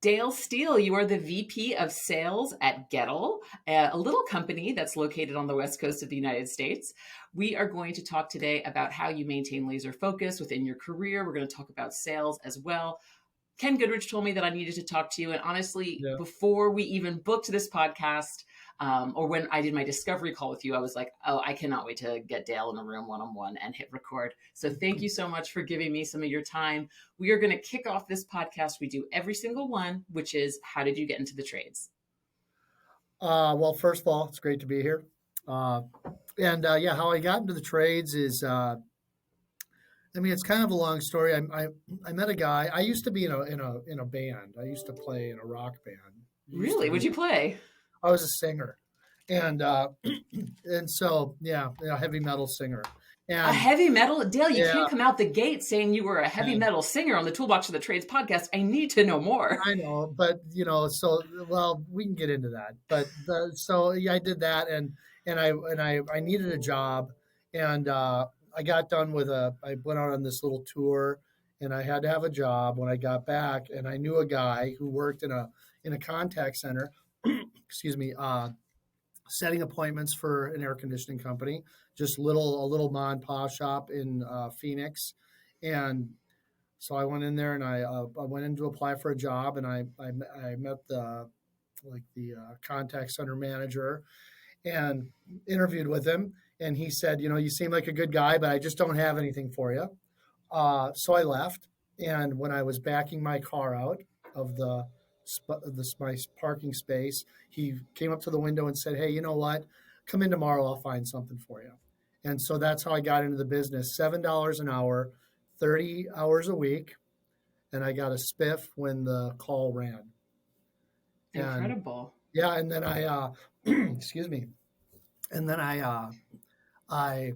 Dale Steele, you are the VP of Sales at Gettle, a little company that's located on the West Coast of the United States. We are going to talk today about how you maintain laser focus within your career. We're going to talk about sales as well. Ken Goodrich told me that I needed to talk to you. And honestly, Yeah. before we even booked this podcast, or when I did my discovery call with you, I was like, oh, I cannot wait to get Dale in a room one-on-one and hit record. So thank you so much for giving me some of your time. We are going to kick off this podcast. We do every single one, which is, how did you get into the trades? Well, first of all, it's great to be here. Yeah, how I got into the trades is, it's kind of a long story. I met a guy. I used to be in a band. I used to play in a rock band. Really? What'd you play? I was a singer, and so heavy metal singer. A heavy metal? Dale, you Yeah. can't come out the gate saying you were a heavy metal singer on the Toolbox of the Trades podcast. I need to know more. I know, but we can get into that. But I did that, and I needed a job, and I got done with I went out on this little tour, and I had to have a job when I got back, and I knew a guy who worked in a contact center, excuse me, setting appointments for an air conditioning company, just a little mom and pop shop in Phoenix, and so I went in there and I went in to apply for a job, and I met the contact center manager and interviewed with him, and he said, you seem like a good guy, but I just don't have anything for you. So I left, and when I was backing my car out of my parking space, he came up to the window and said, "Hey, you know what? Come in tomorrow. I'll find something for you." And so that's how I got into the business. $7 an hour, 30 hours a week, and I got a spiff when the call ran. Incredible. And then I, excuse me, and then I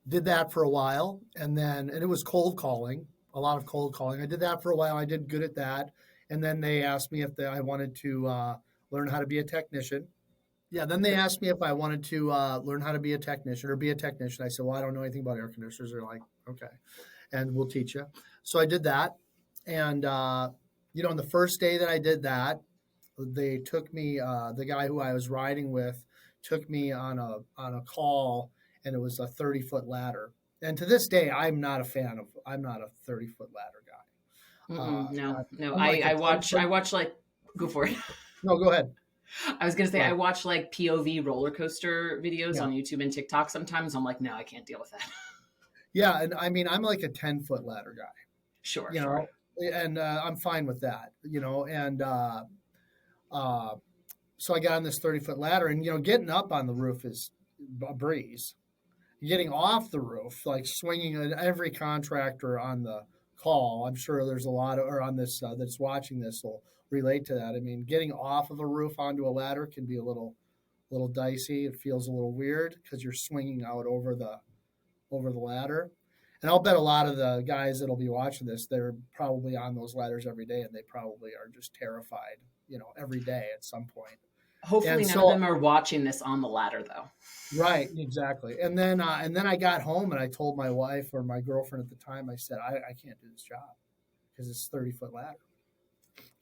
did that for a while, and it was cold calling, a lot of cold calling. I did that for a while. I did good at that, and then they asked me if I wanted to learn how to be a technician. Yeah, then they asked me if I wanted to learn how to be a technician or be a technician. I said, well, I don't know anything about air conditioners. They're like, okay, and we'll teach you. So I did that. And, on the first day that I did that, they took me, the guy who I was riding with took me on a call, and it was a 30-foot ladder. And to this day, I'm not a 30-foot ladder guy. No. I watch go for it. No, go ahead. I was going to say, I watch like POV roller coaster videos on YouTube and TikTok sometimes. I'm like, no, I can't deal with that. Yeah. And I'm like a 10-foot ladder guy. Sure. And I'm fine with that, and so I got on this 30-foot ladder, and, getting up on the roof is a breeze. Getting off the roof, like swinging every contractor on the call, I'm sure there's a lot or on this that's watching this will relate to that. I mean, getting off of a roof onto a ladder can be a little dicey. It feels a little weird because you're swinging out over the ladder. And I'll bet a lot of the guys that'll be watching this, they're probably on those ladders every day, and they probably are just terrified, every day at some point. Hopefully none of them are watching this on the ladder, though. Right, exactly. And then I got home, and I told my wife, or my girlfriend at the time, I said, I can't do this job because it's 30-foot ladder.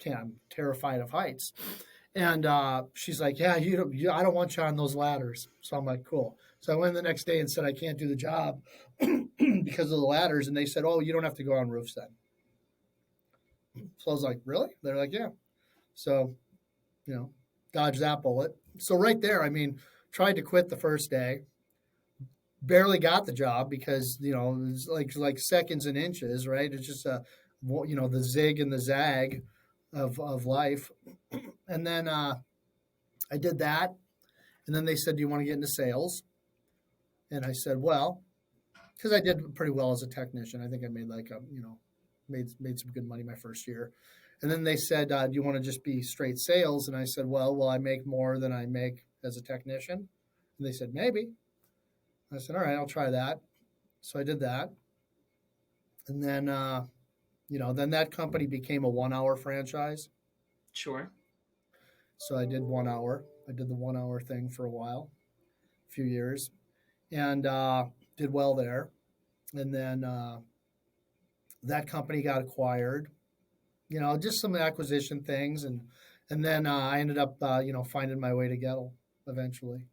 I'm terrified of heights. And she's like, yeah, I don't want you on those ladders. So I'm like, cool. So I went the next day and said, I can't do the job because of the ladders. And they said, oh, you don't have to go on roofs then. So I was like, really? They're like, yeah. So, dodge that bullet. So right there, tried to quit the first day. Barely got the job because, it's like seconds and inches, right? It's just the zig and the zag of life. And then I did that. And then they said, do you want to get into sales? And I said, well, because I did pretty well as a technician. I think I made made some good money my first year. And then they said, do you want to just be straight sales? And I said, well, will I make more than I make as a technician? And they said, maybe. I said, all right, I'll try that. So I did that. And then, then that company became a 1-hour franchise. Sure. So I did 1 hour. I did the 1 hour thing for a while, a few years, and did well there. And then that company got acquired. just some acquisition things, and then I ended up finding my way to Gettle eventually.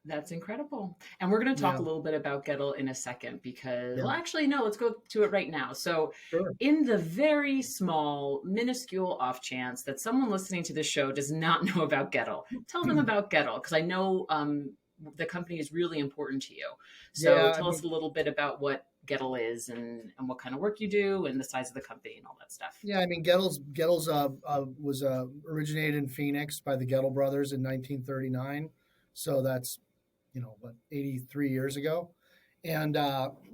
That's incredible. And we're going to talk Yeah, a little bit about Gettle in a second because, yeah, well, actually, no, let's go to it right now. So, sure. in the very small, minuscule off chance that someone listening to the show does not know about Gettle, tell them about Gettle because I know the company is really important to you. So, Yeah, I tell us mean, a little bit about what Gettle is and what kind of work you do and the size of the company and all that stuff. yeah, I mean, Gettle's was originated in Phoenix by the Gettle brothers in 1939, so that's what 83 years ago, and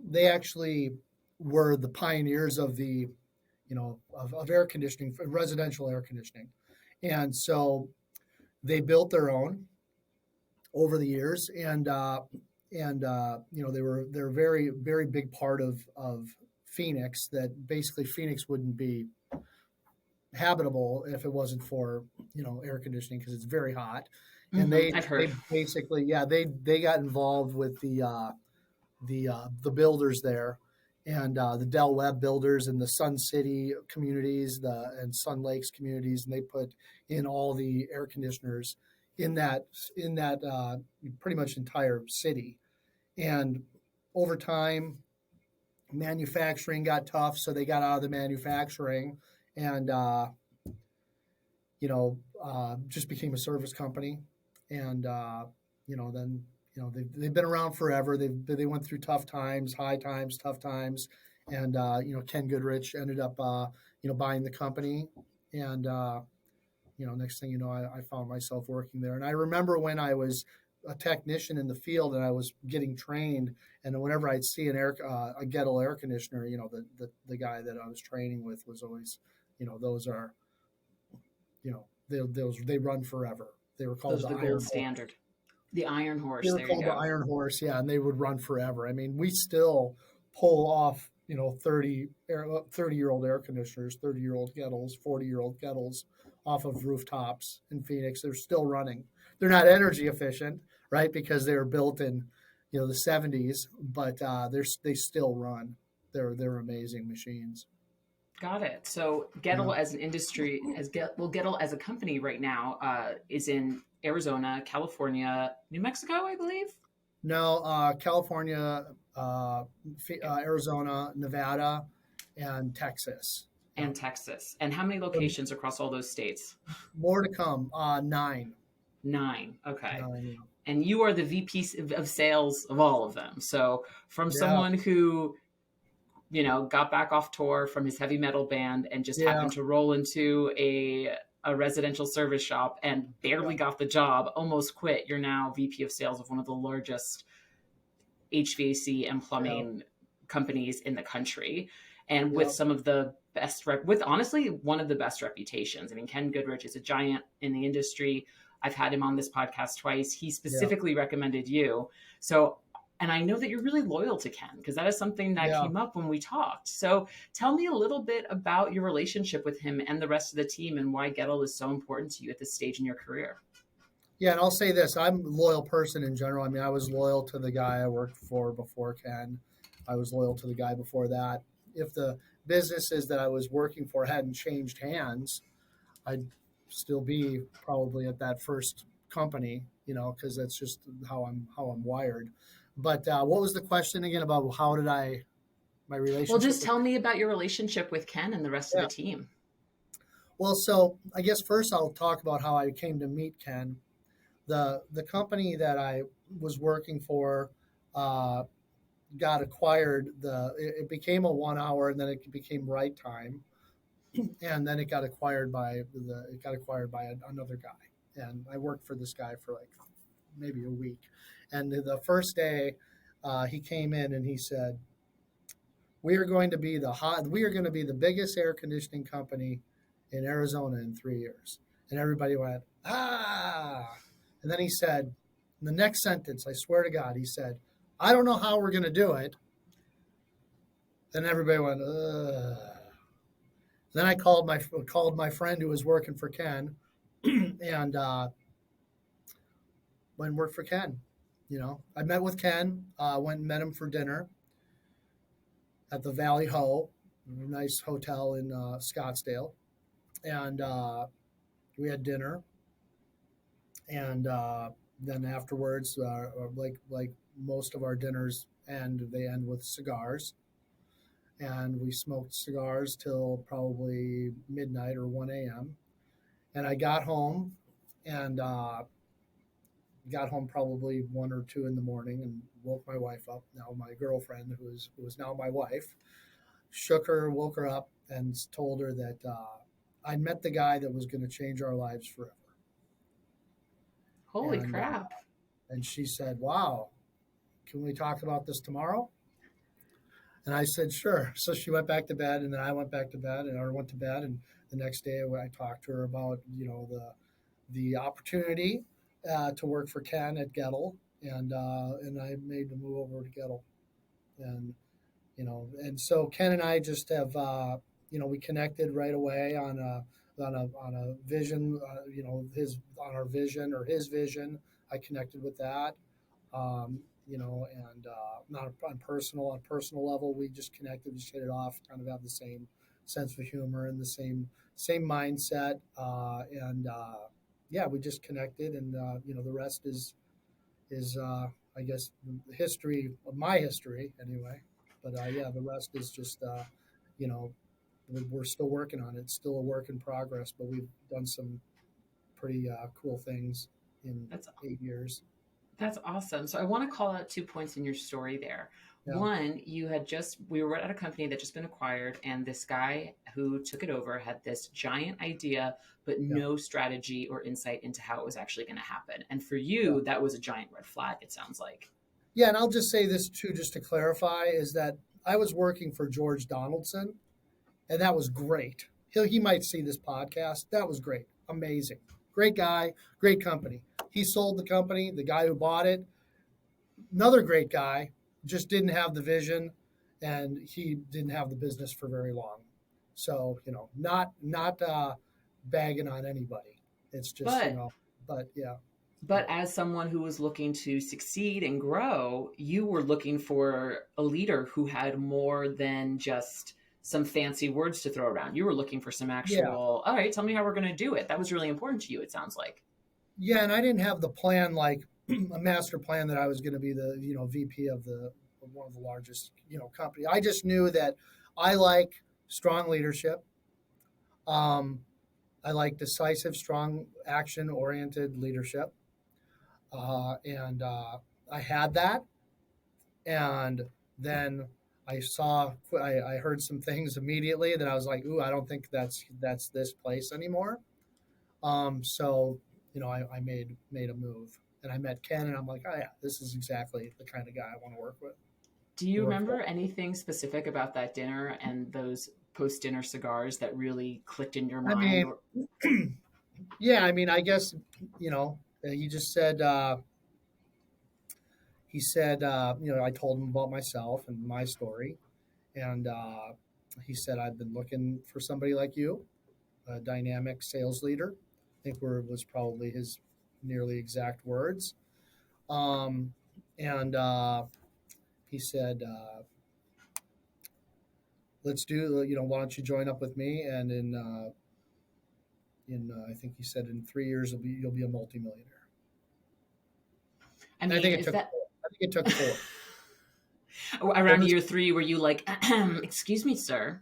they actually were the pioneers of of air conditioning, residential air conditioning, and so they built their own over the years, and they're a very very big part of Phoenix. That basically Phoenix wouldn't be habitable if it wasn't for air conditioning because it's very hot, and I've heard. they basically they got involved with the builders there, and the Del Webb builders and the Sun City communities, and Sun Lakes communities, and they put in all the air conditioners in that pretty much entire city. And over time, manufacturing got tough, so they got out of the manufacturing and just became a service company. And then they've been around forever. They went through tough times, high times, tough times, and Ken Goodrich ended up buying the company, and next thing you know, I found myself working there. And I remember when I was a technician in the field and I was getting trained, and whenever I'd see a Gettle air conditioner, the guy that I was training with was always, those are, they run forever. They were called Those are the the gold Iron Horse. standard. The Iron They Horse. were There you called the go. Iron Horse, yeah, and they would run forever. I mean, we still pull off, 30-year-old air conditioners, 30-year-old Gettles, 40-year-old Gettles off of rooftops in Phoenix. They're still running. They're not energy efficient, right? Because they were built in, the 70s, but they still run. They're amazing machines. Got it. So Yeah. Gettle as an industry, Gettle as a company right now is in Arizona, California, New Mexico, I believe, No, California, Arizona, Nevada, and Texas. Yep. and Texas. And how many locations across all those states? More to come. Nine. Nine. Okay. Nine. And you are the VP of sales of all of them. So from Yeah. someone who got back off tour from his heavy metal band and just Yeah. happened to roll into a residential service shop and Yeah. barely got the job, almost quit. You're now VP of sales of one of the largest HVAC and Yeah. plumbing companies in the country, and with Yeah. some of the with honestly one of the best reputations. I mean, Ken Goodrich is a giant in the industry. I've had him on this podcast twice. He Yeah. specifically recommended you. So, and I know that you're really loyal to Ken because that is something that Yeah. came up when we talked. So tell me a little bit about your relationship with him and the rest of the team and why Gettle is so important to you at this stage in your career. Yeah. And I'll say this: I'm a loyal person in general. I mean, I was loyal to the guy I worked for before Ken. I was loyal to the guy before that. If the businesses that I was working for hadn't changed hands, I'd still be probably at that first company, because that's just how I'm wired. But what was the question again about how did my Well, relationship just with? tell me about your relationship with Ken and the rest of the Yeah. team. Well, so I guess first I'll talk about how I came to meet Ken. The company that I was working for uh, got acquired. It became a 1 hour, and then it became right time, and then it got acquired by another guy. And I worked for this guy for like maybe a week. And the first day, he came in and he said, We are going to be the biggest air conditioning company in Arizona in 3 years." And everybody went, "Ah!" And then he said, in the next sentence, I swear to God, he said, "I don't know how we're going to do it." Then everybody went, "Ugh." Then I called my friend who was working for Ken, and went and worked for Ken. I met with Ken, went and met him for dinner at the Valley Ho. a nice hotel in Scottsdale, and we had dinner, and then afterwards, like most of our dinners they end with cigars, and we smoked cigars till probably midnight or 1 a.m. And I and got home probably 1 or 2 in the morning, and woke my wife up. Now my girlfriend, who is now my wife, woke her up, and told her that I met the guy that was going to change our lives forever. Holy And crap. and she said, "Wow, can we talk about this tomorrow?" And I said, "Sure." So she went back to bed, and then I went back to bed, and I went to bed. And the next day, I talked to her about the opportunity to work for Ken at Gettle, and I made the move over to Gettle, and and so Ken and I just have we connected right away on a vision, his on our vision or his vision. I connected with that, and not on personal level, we just connected, just hit it off, kind of have the same sense of humor and the same mindset, and yeah, we just connected, and the rest is I guess history of my history anyway. But yeah, the rest is just you know we're still working on it. It's still a work in progress, but we've done some pretty cool things in That's 8 years. That's awesome. So I want to call out 2 points in your story there. Yeah, One, we were at a company that just been acquired, and this guy who took it over had this giant idea, but yeah, no strategy or insight into how it was actually going to happen. And for yeah, you, that was a giant red flag, it sounds like. yeah. And I'll just say this too, just to clarify, is that I was working for George Donaldson, and that was great. He might see this podcast. That was great, amazing, great guy, great company. He sold the company. The guy who bought it, another great guy, just didn't have the vision, and he didn't have the business for very long. So not bagging on anybody. It's just But but yeah, but as someone who was looking to succeed and grow, you were looking for a leader who had more than just some fancy words to throw around. You were looking for some yeah, actual, all right, tell me how we're going to do it. That was really important to you, it sounds like. yeah. And I didn't have the plan like a master plan that I was going to be the VP of one of the largest company. I just knew that I like strong leadership. Um, I like decisive, strong, action oriented leadership. And I had that. And then I heard some things immediately that I was like, ooh, I don't think that's this place anymore. So, I made a move, and I met Ken, and I'm like, oh yeah, this is exactly the kind of guy I want to work with. Do you Work remember for. anything specific about that dinner and those post dinner cigars that really clicked in your I mind? mean, Or yeah, I mean, I guess, he just said, I told him about myself and my story. And he said, I've been looking for somebody like you, a dynamic sales leader. I think was probably his nearly exact words. Um, and he said, let's do, why don't you join up with me? And I think he said in 3 years, you'll be a multimillionaire. I And mean, is that I think it took four. It around was, year 3 were you like, excuse me, sir,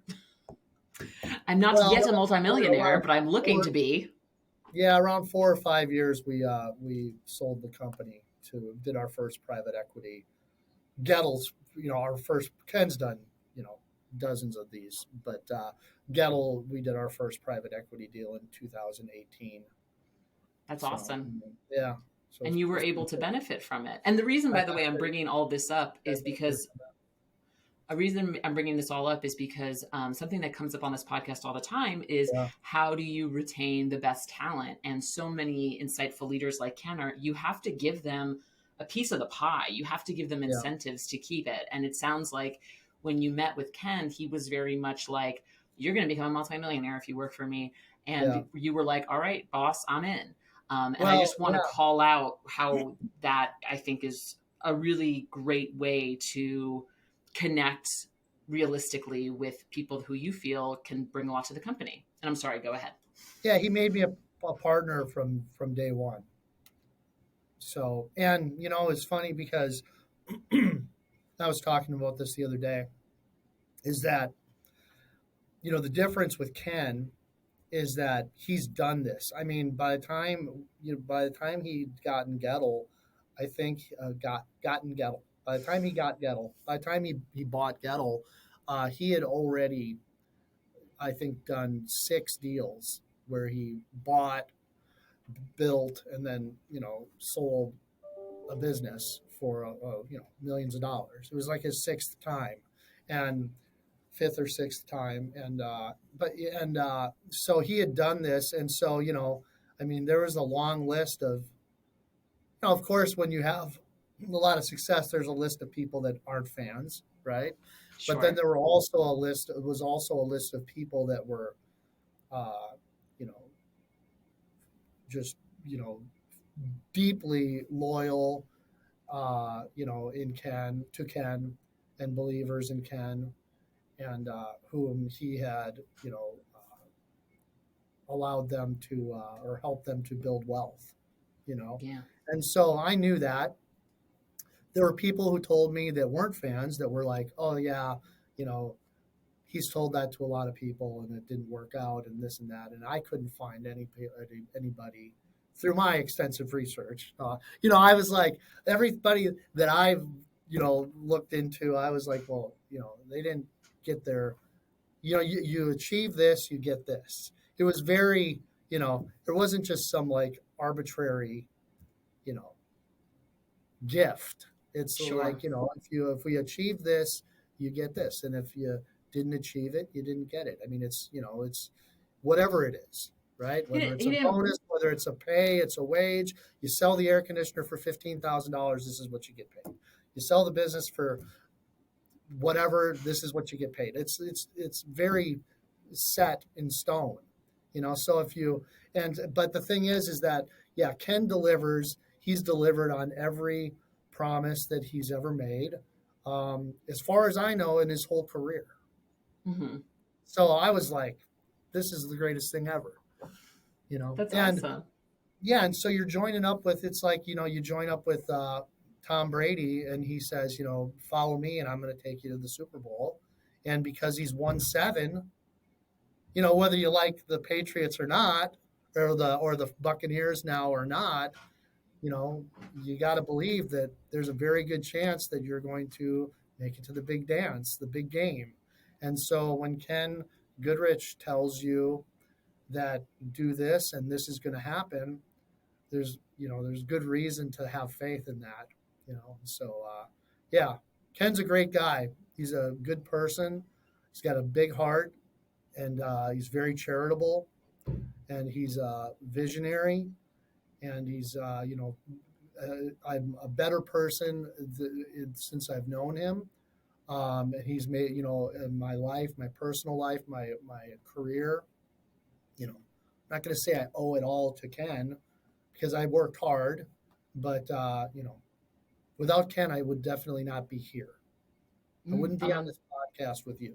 I'm not well, yet a multimillionaire, around but I'm looking four, to be? yeah, around 4 or 5 years, we sold the company did our first private equity. Gettle's, our first. Ken's done, dozens of these, but Gettle, we did our first private equity deal in 2018. That's So awesome. yeah, so And you were it's able pretty to cool. benefit from it. And the reason, I by the way, I'm benefited, bringing all this up I is benefited because from that. a reason I'm bringing this all up is because something that comes up on this podcast all the time is Yeah, how do you retain the best talent? And so many insightful leaders like Kenner, you have to give them a piece of the pie. You have to give them yeah, incentives to keep it. And it sounds like when you met with Ken, he was very much like, you're going to become a multimillionaire if you work for me. yeah. And you were like, all right, boss, I'm in. And I Well, just want to yeah, call out how that I think is a really great way to connect realistically with people who you feel can bring a lot to the company. And I'm sorry, go ahead. Yeah, he made me a partner from day one. So, and it's funny because I was talking about this the other day. Is that the difference with Ken is that he's done this. I mean, by the time he'd gotten Gettle, I think gotten Gettle. By the time he got Gettle, by the time he bought Gettle, he had already, I think, done 6 deals where he bought, built, and then sold a business for millions of dollars. It was like his sixth time, and fifth or sixth time, and so he had done this, and so I mean, there was a long list of, of course, when you have a lot of success, there's a list of people that aren't fans, right? But then Sure. there were also a list. It was also a list of people that were, uh, you know, just deeply loyal, in Ken, and believers in Ken, and whom he had, allowed them to or helped them to build wealth, you know. Yeah. And so I knew that there were people who told me that weren't fans that were like, oh yeah, you know, he's told that to a lot of people and it didn't work out and this and that. And I couldn't find anybody through my extensive research. I was like, everybody that I've, looked into, I was like, well, they didn't get their, you achieve this, you get this. It was very, it wasn't just some like arbitrary, you know, gift. It's Sure. like, if we achieve this, you get this. And if you didn't achieve it, you didn't get it. I mean, it's whatever it is, right? He Whether didn't, it's he a didn't bonus, whether it's a pay, it's a wage. You sell the air conditioner for $15,000, this is what you get paid. You sell the business for whatever, this is what you get paid. It's very set in stone, so if you, but the thing is that, yeah, Ken delivers. He's delivered on every promise that he's ever made, as far as I know, in his whole career. hmm So I was like, this is the greatest thing ever, That's and awesome. yeah, and so you're joining up with, it's like, you join up with Tom Brady, and he says, follow me, and I'm going to take you to the Super Bowl. And because he's won 7, whether you like the Patriots or not, or the Buccaneers now or not, you know, you got to believe that there's a very good chance that you're going to make it to the big dance, the big game. And so when Ken Goodrich tells you that do this and this is going to happen, there's good reason to have faith in that. So yeah, Ken's a great guy. He's a good person. He's got a big heart, and he's very charitable, and he's visionary, and he's I'm a better person since I've known him. And he's made, in my life, my personal life, my career. I'm not going to say I owe it all to Ken because I worked hard, but without Ken, I would definitely not be here. I wouldn't be on I'm this podcast with you.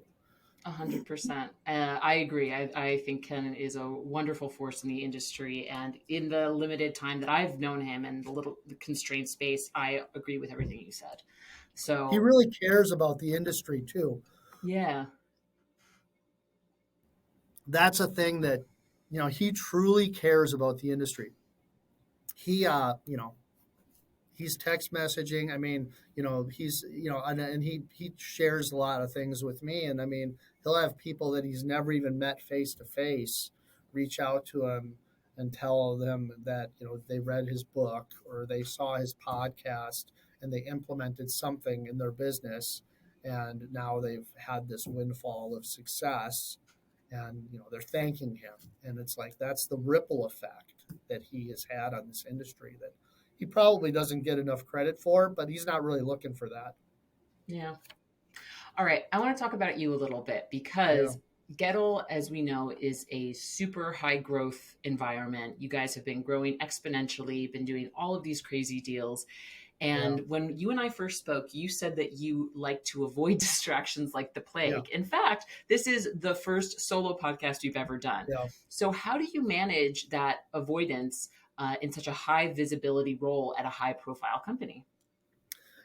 100%. I agree. I think Ken is a wonderful force in the industry, and in the limited time that I've known him and the constrained space, I agree with everything you said. He So really cares about the industry too. yeah, That's a thing that, he truly cares about the industry. He, he's text messaging. I mean, he's, and he shares a lot of things with me. And I mean, he'll have people that he's never even met face to face reach out to him and tell them that, they read his book or they saw his podcast and they implemented something in their business. And now they've had this windfall of success, and they're thanking him, and it's like that's the ripple effect that he has had on this industry that he probably doesn't get enough credit for, but he's not really looking for that. yeah. All right, I want to talk about you a little bit Yeah. because Gettle, as we know, is a super high growth environment. You guys have been growing exponentially, been doing all of these crazy deals. Yeah. And when you and I first spoke, you said that you like to avoid distractions like the Yeah. plague. In fact, this is the first solo podcast you've ever done. Yeah. So, how do you manage that avoidance in such a high visibility role at a high profile company?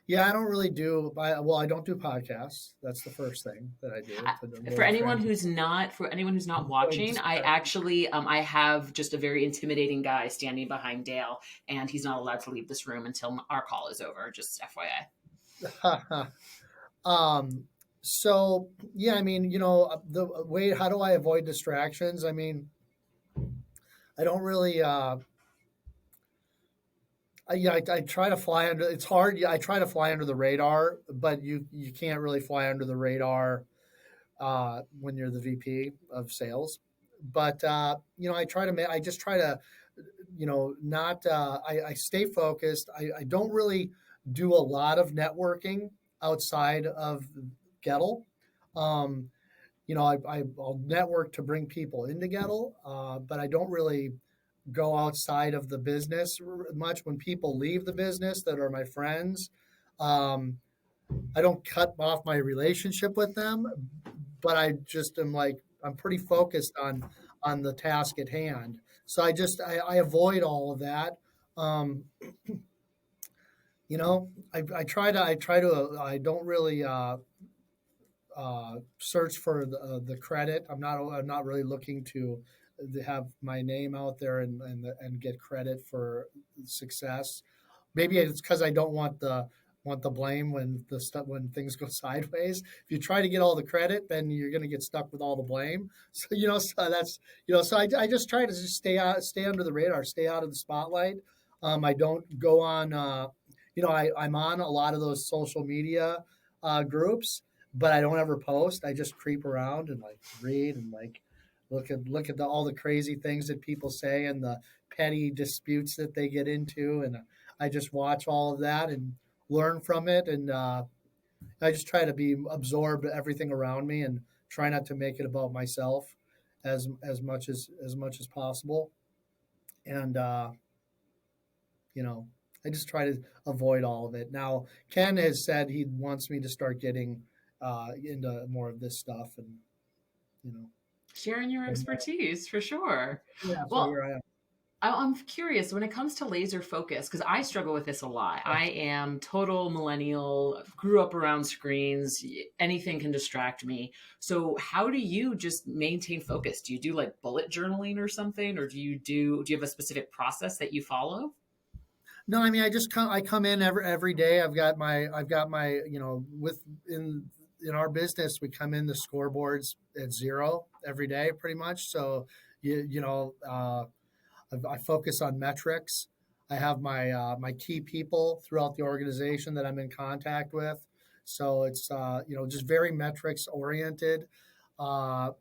Yeah, I don't really do. Well, I don't do podcasts. That's the first thing that I do to For avoid anyone trans who's not avoid watching, I distraction. actually I have just a very intimidating guy standing behind Dale, and he's not allowed to leave this room until our call is over. Just FYI. um. So yeah, I mean, the way how do I avoid distractions? I mean, I don't really. I try to fly under. It's hard. Yeah, I try to fly under the radar, but you can't really fly under the radar when you're the VP of sales. But I just try to not I stay focused. I don't really do a lot of networking outside of Gettle. Um, I'll network to bring people into Gettle, but I don't really go outside of the business much. When people leave the business that are my friends, um, I don't cut off my relationship with them, but I just am like I'm pretty focused on the task at hand. So I avoid all of that. Um, I don't really search for the credit. I'm not really looking to have my name out there and get credit for success. Maybe it's because I don't want the blame when things go sideways. If you try to get all the credit, then you're going to get stuck with all the blame. So that's so I just try to just stay under the radar, stay out of the spotlight. I don't go on. I'm on a lot of those social media groups, but I don't ever post. I just creep around and like read and like look at all the crazy things that people say and the petty disputes that they get into, and I just watch all of that and learn from it, and I just try to be absorb everything around me and try not to make it about myself as much as possible, and you know I just try to avoid all of it. Now Ken has said he wants me to start getting into more of this stuff, and you know, Sharing your and expertise for sure. yeah, so Well, here I am. I'm curious when it comes to laser focus, because I struggle with this a lot. Yeah. I am total millennial, grew up around screens. Anything can distract me. So, how do you just maintain focus? Do you do like bullet journaling or something, or do you have a specific process that you follow? No, I mean I come in every day. I've got my with in our business we come in the scoreboards at zero every day pretty much. So I focus on metrics. I have my key people throughout the organization that I'm in contact with. So it's just very metrics oriented. The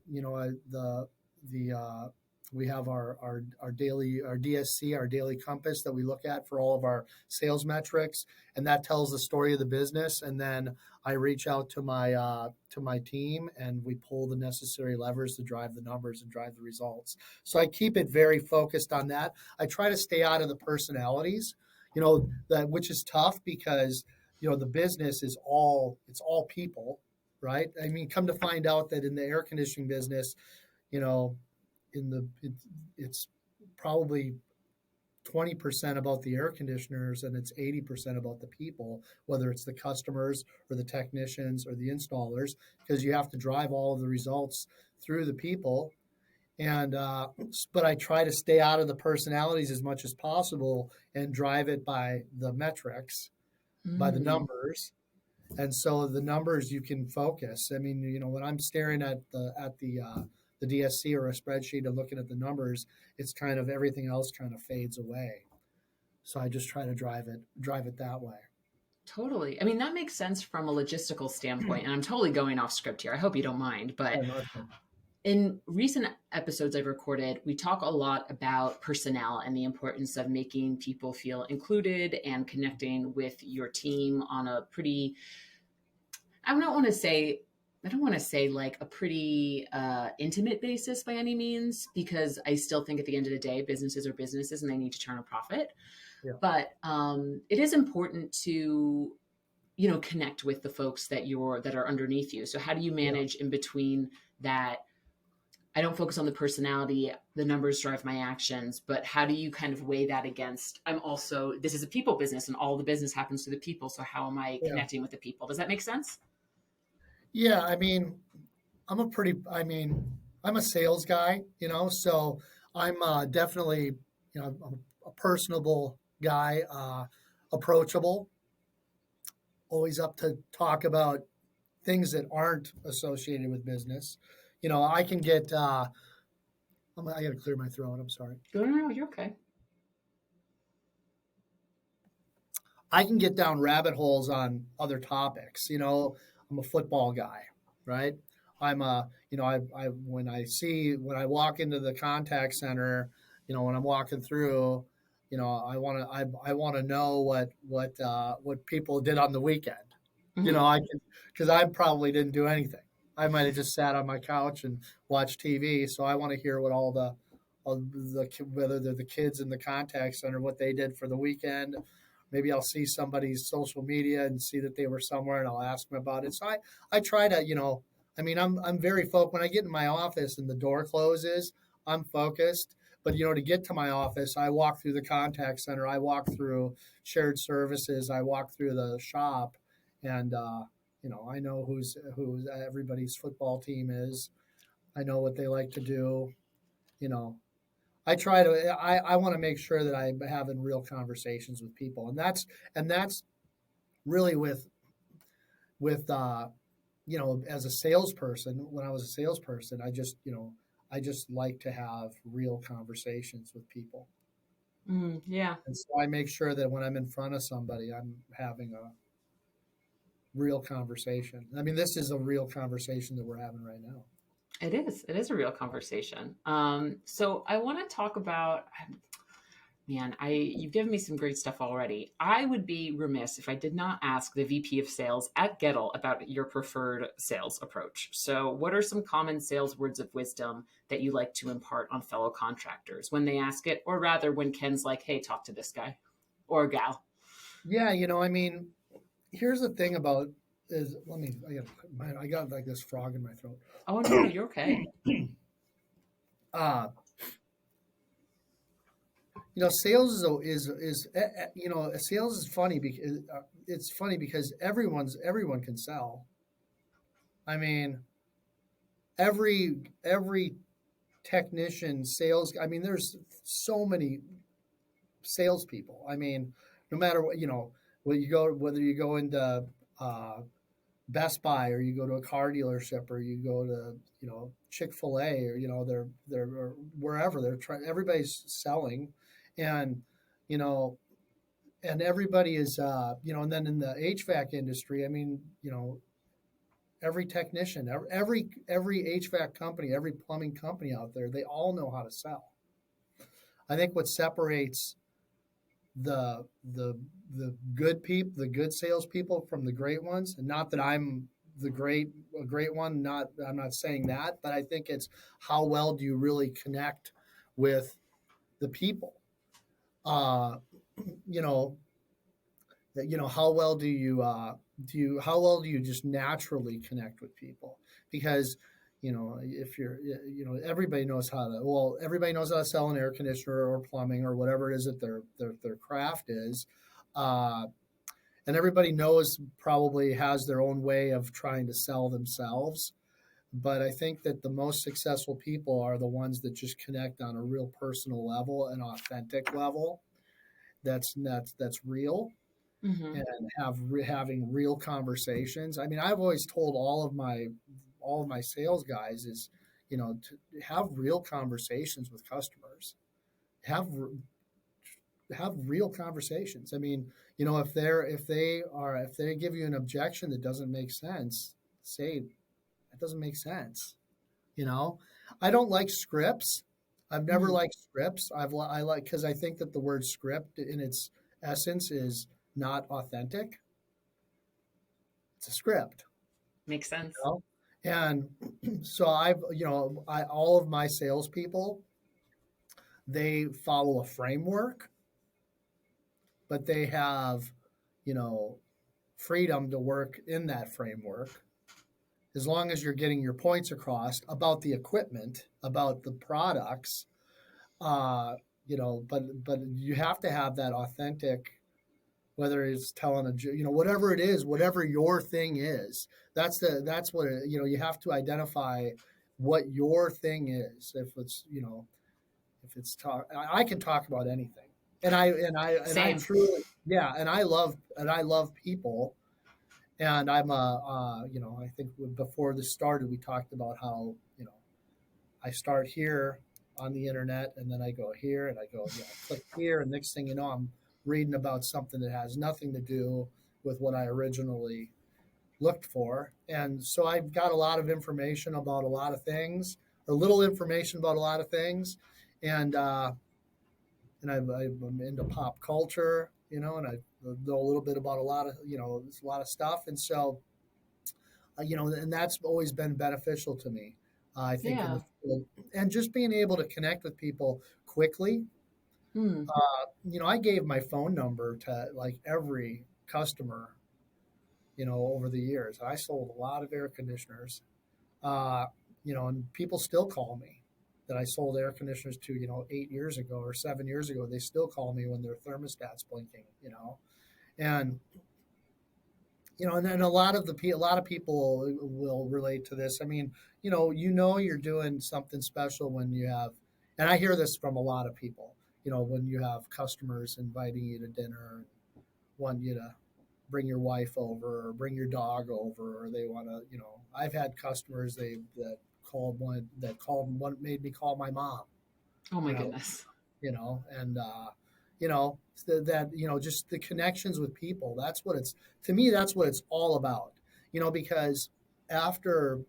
we have our daily our DSC, our daily compass that we look at for all of our sales metrics, and that tells the story of the business. And then I reach out to my team, and we pull the necessary levers to drive the numbers and drive the results. So I keep it very focused on that. I try to stay out of the personalities, that which is tough because the business is all people, right? I mean, come to find out that in the air conditioning business, you know, in the it's probably 20% about the air conditioners and it's 80% about the people, whether it's the customers or the technicians or the installers, because you have to drive all of the results through the people. And but I try to stay out of the personalities as much as possible and drive it by the metrics, by the Mm. numbers. And so the numbers you can focus. I mean, when I'm staring at the DSC or a spreadsheet and looking at the numbers, it's kind of everything else kind of fades away. So I just try to drive it that way. Totally. I mean, that makes sense from a logistical standpoint. And I'm totally going off script here. I hope you don't mind. But Oh, no, that's fine. in recent episodes I've recorded, we talk a lot about personnel and the importance of making people feel included and connecting with your team on a pretty, I don't want to say, I don't want to say like a pretty intimate basis by any means, because I still think at the end of the day, businesses are businesses and they need to turn a profit. Yeah. But it is important to, connect with the folks that are underneath you. So how do you Yeah. manage in between that? I don't focus on the personality, the numbers drive my actions, but how do you kind of weigh that against, this is a people business and all the business happens to the people. So how am I Yeah. connecting with the people? Does that make sense? Yeah. I mean, I'm a sales guy, so I'm definitely, I'm a personable guy, approachable, always up to talk about things that aren't associated with business. I can get, I got to clear my throat. I'm sorry. No, no, no, you're okay. I can get down rabbit holes on other topics. I'm a football guy, right? I'm a, when I walk into the contact center, when I'm walking through, I want to know what people did on the weekend. Hmm. I can, because I probably didn't do anything. I might have just sat on my couch and watched TV. So I want to hear what whether they're the kids in the contact center, what they did for the weekend. Maybe I'll see somebody's social media and see that they were somewhere, and I'll ask them about it. So I try to, I'm very focused. When I get in my office and the door closes, I'm focused. But to get to my office, I walk through the contact center, I walk through shared services, I walk through the shop, and I know who's everybody's football team is. I know what they like to do. You know, I want to make sure that I'm having real conversations with people, and that's really with as a salesperson. When I was a salesperson, I just like to have real conversations with people, Yeah, and so I make sure that when I'm in front of somebody, I'm having a real conversation. I mean, this is a real conversation that we're having right now. it is. It is a real conversation. So I want to talk about, man, you've given me some great stuff already. I would be remiss if I did not ask the VP of sales at Gettle about your preferred sales approach. So, what are some common sales words of wisdom that you like to impart on fellow contractors when they ask it, or rather when Ken's like, "Hey, talk to this guy or gal"? Yeah, I mean, here's the thing about is let me I got like this frog in my throat. Oh no, no, you're okay. uh sales sales is funny because it's funny because everyone can sell. I mean, every technician sales. I mean, there's so many salespeople. I mean, no matter what, whether you go into uh, Best Buy or you go to a car dealership or you go to Chick-fil-A, or they're or wherever they're trying, everybody's selling, and you know and everybody is and then in the HVAC industry, I mean, every technician, every HVAC company, every plumbing company out there, they all know how to sell. I think what separates the the the good salespeople from the great ones, and not that I'm a great one, not I'm not saying that, but I think it's how well do you really connect with the people. Uh, you know, how well how well do you just naturally connect with people? Because if everybody knows everybody knows how to sell an air conditioner or plumbing or whatever it is that their craft is. uh, and everybody knows, probably has their own way of trying to sell themselves. But I think that the most successful people are the ones that just connect on a real personal level, an authentic level, that's real, Hmm. and having real conversations. I mean, I've always told all of my sales guys is, to have real conversations with customers. Have have real conversations. I mean, if they give you an objection that doesn't make sense, say that doesn't make sense. You know, I don't like scripts. I've never Hmm. liked scripts. I like, because I think that the word script in its essence is not authentic. It's a script, Makes you sense. know? And so all of my salespeople, they follow a framework, but they have, you know, freedom to work in that framework as long as you're getting your points across about the equipment, about the products, uh, but you have to have that authentic, whether it's telling whatever it is, whatever your thing is, that's what you have to identify what your thing is. If it's talk, I can talk about anything, and I Same. truly, yeah, and I love people, and I think before this started, we talked about how I start here on the internet, and then I go here, and I go, click here, and next thing you know, I'm reading about something that has nothing to do with what I originally looked for. And so I've got a lot of information about a lot of things, or little information about a lot of things, and I'm into pop culture, and I know a little bit about a lot of stuff, and so and that's always been beneficial to me. I think in Yeah. the field, and just being able to connect with people quickly. Hmm. I gave my phone number to like every customer, over the years. I sold a lot of air conditioners, uh, and people still call me that I sold air conditioners to, 8 years ago or 7 years ago. They still call me when their thermostat's blinking, and and then a lot of people will relate to this. I mean, you're doing something special when you have, and I hear this from a lot of people. When you have customers inviting you to dinner, and want you to bring your wife over or bring your dog over, or they want to. I've had customers that made me call my mom Oh my when I was, goodness. and that just the connections with people. That's what it's to me. That's what it's all about. Because after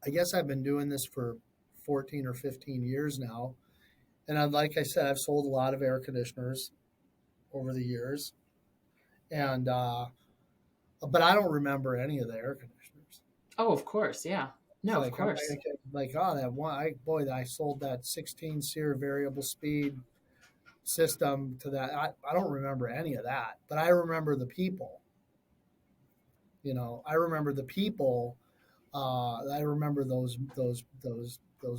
I guess I've been doing this for 14 or 15 years now, and like I said, I've sold a lot of air conditioners over the years, and but I don't remember any of the air conditioners. Oh, of course. Yeah. It's No, of like course. that one. I sold that 16 SEER variable speed system to that. I don't remember any of that, but I remember the people. I remember the people. I remember those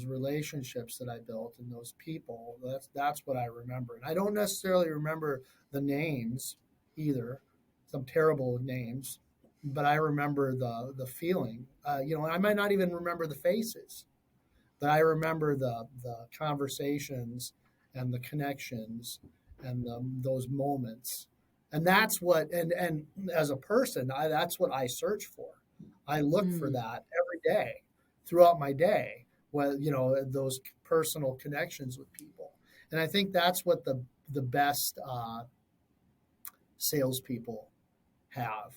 relationships that I built and those people. That's what I remember. And I don't necessarily remember the names either, some terrible names, but I remember the feeling. And I might not even remember the faces, but I remember the conversations and the connections and those moments. And that's what and as a person, that's what I search for. I look for Hmm. that every day throughout my day. Well, those personal connections with people, and I think that's what the best salespeople have,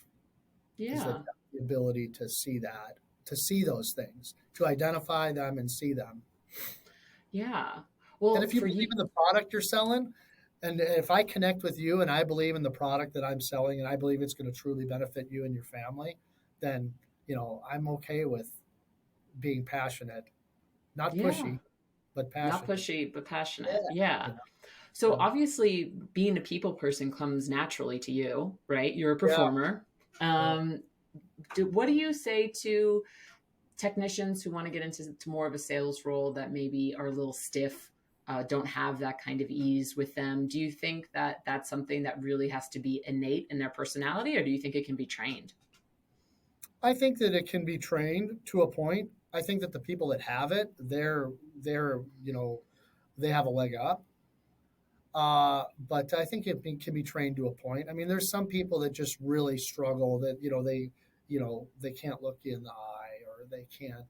is they've Yeah. got the ability to see those things, to identify them and see them. Yeah. And Well, if you for believe you, in the product you're selling, and if I connect with you and I believe in the product that I'm selling and I believe it's going to truly benefit you and your family, then, I'm okay with being passionate, not yeah, pushy, but not passionate. pushy, but passionate. Yeah. Yeah. You know, So so, obviously, being a people person comes naturally to you, right? You're a yeah. performer. Yeah. Um, what do you say to technicians who want to get into more of a sales role that maybe are a little stiff, don't have that kind of ease with them? Do you think that that's something that really has to be innate in their personality, or do you think it can be trained? I think that it can be trained to a point. I think that the people that have it, they're, they have a leg up. But I think can be trained to a point. I mean, there's some people that just really struggle that, they can't look you in the eye, or they can't,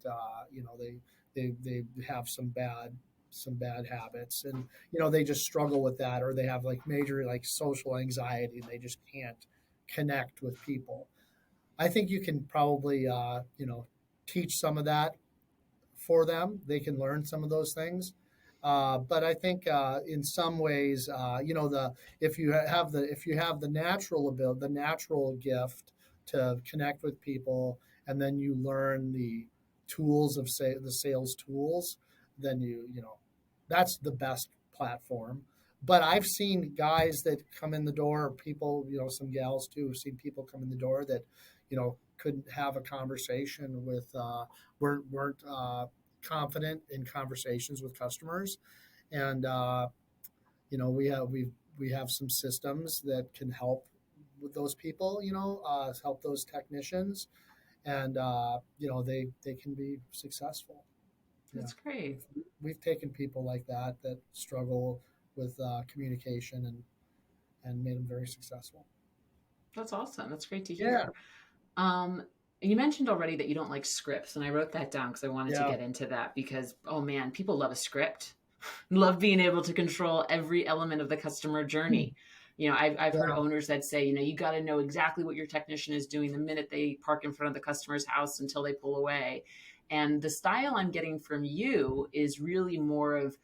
they have some bad habits, and, they just struggle with that, or they have like major like social anxiety. They just can't connect with people. I think you can probably, teach some of that for them. They can learn some of those things. But I think in some ways, the if you have the natural ability, the natural gift to connect with people, and then you learn the tools of say the sales tools, then that's the best platform. But I've seen guys that come in the door, people, some gals too, have seen people come in the door that, couldn't have a conversation with, weren't confident in conversations with customers. And, we have some systems that can help with those people, help those technicians, and they can be successful. Yeah, That's great. we've taken people like that struggle with communication and made them very successful. That's awesome. That's great to Yeah, hear. Um, and you mentioned already that you don't like scripts, and I wrote that down because I wanted to yeah, get into that because, oh man, people love a script, love being able to control every element of the customer journey. I've heard yeah, owners that say, you got to know exactly what your technician is doing the minute they park in front of the customer's house until they pull away. And the style I'm getting from you is really more of,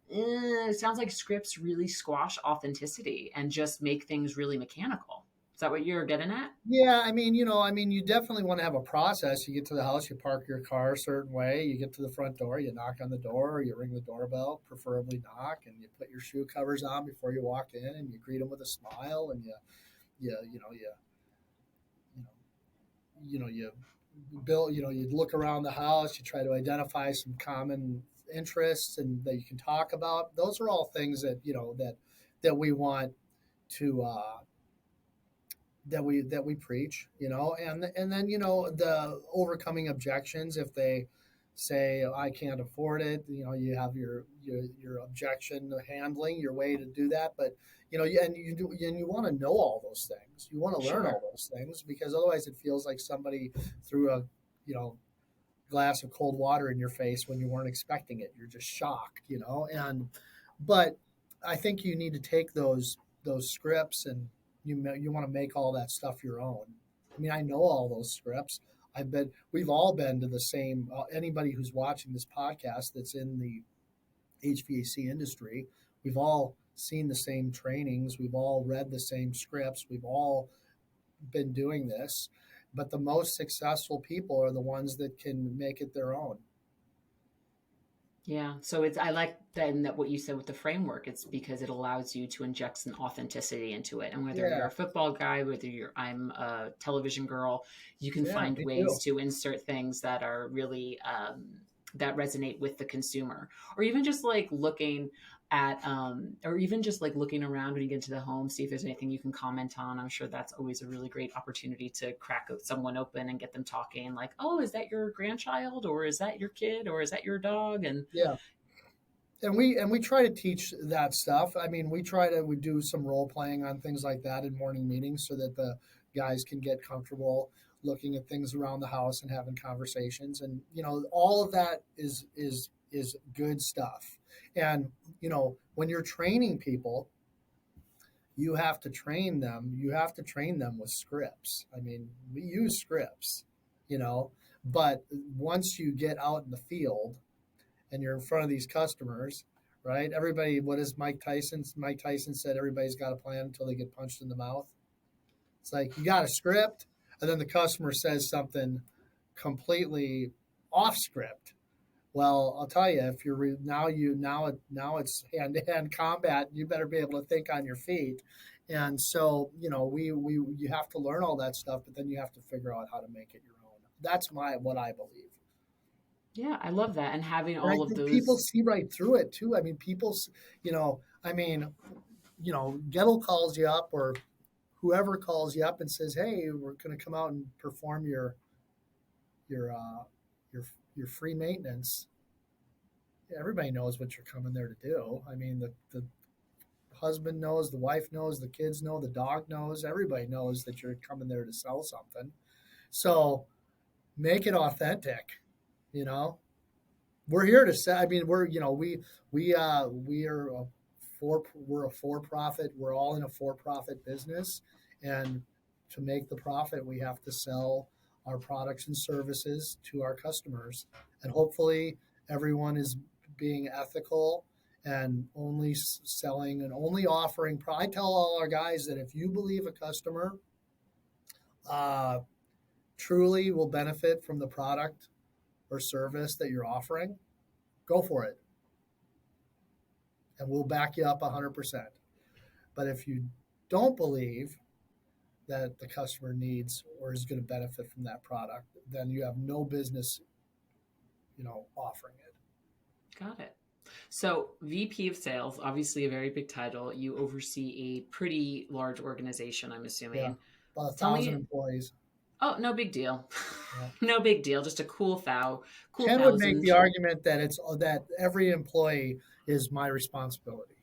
it sounds like scripts really squash authenticity and just make things really mechanical. Is that what you're getting at? yeah. You definitely want to have a process. You get to the house, you park your car a certain way. You get to the front door, you knock on the door, you ring the doorbell, preferably knock, and you put your shoe covers on before you walk in, and you greet them with a smile, and you know, you build, you look around the house, you try to identify some common interests and that you can talk about. Those are all things that, that we want to, that we preach, and then, the overcoming objections. If they say, I can't afford it, you have your objection handling, your way to do that. But and you want to know all those things, you want to learn Sure. all those things, because otherwise it feels like somebody threw a, glass of cold water in your face when you weren't expecting it. You're just shocked, and but I think you need to take those scripts, and you want to make all that stuff your own. I mean, I know all those scripts. We've all been to the same. Anybody who's watching this podcast that's in the HVAC industry, we've all seen the same trainings. We've all read the same scripts. We've all been doing this, but the most successful people are the ones that can make it their own. Yeah. So I like then that what you said with the framework, it's because it allows you to inject some authenticity into it. And whether you're Yeah, a football guy, whether I'm a television girl, you can yeah, find me ways too. to insert things that are really that resonate with the consumer. Or even just like looking at or even just like looking around when you get into the home, see if there's anything you can comment on. I'm sure that's always a really great opportunity to crack someone open and get them talking, like, oh, is that your grandchild, or is that your kid, or is that your dog? And Yeah, and we try to teach that stuff. I mean, we do some role playing on things like that in morning meetings so that the guys can get comfortable looking at things around the house and having conversations. And all of that is good stuff. And when you're training people, you have to train them with scripts. I mean, we use scripts, you know but once you get out in the field and you're in front of these customers, right? Everybody, what is Mike Tyson said, everybody's got a plan until they get punched in the mouth. It's like you got a script, and then the customer says something completely off script. Well, I'll tell you, if now it's hand to hand combat, you better be able to think on your feet. And so, we you have to learn all that stuff, but then you have to figure out how to make it your own. That's what I believe. yeah, I love that. And having And I all of think people those. see right through it too. I mean, I mean, Gettle calls you up, or whoever calls you up and says, "Hey, we're going to come out and perform your your your free maintenance." Everybody knows what you're coming there to do. I mean, the husband knows, the wife knows, the kids know, the dog knows. Everybody knows that you're coming there to sell something. So make it authentic. You know, we're here to say. I mean, we are we're a for profit. We're all in a for profit business, and to make the profit, we have to sell our products and services to our customers, and hopefully, everyone is being ethical and only selling and only offering. I tell all our guys that if you believe a customer uh, truly will benefit from the product or service that you're offering, go for it. and we'll back you up 100%. But if you don't believe that the customer needs or is going to benefit from that product, then you have no business, offering it. Got it. So, VP of sales, obviously a very big title. You oversee a pretty large organization, I'm Yeah, assuming. about a Tell thousand me, employees. oh, no big deal. Yeah. No big deal. Just a cool Ken would make the thousand. argument that it's that every employee is my responsibility.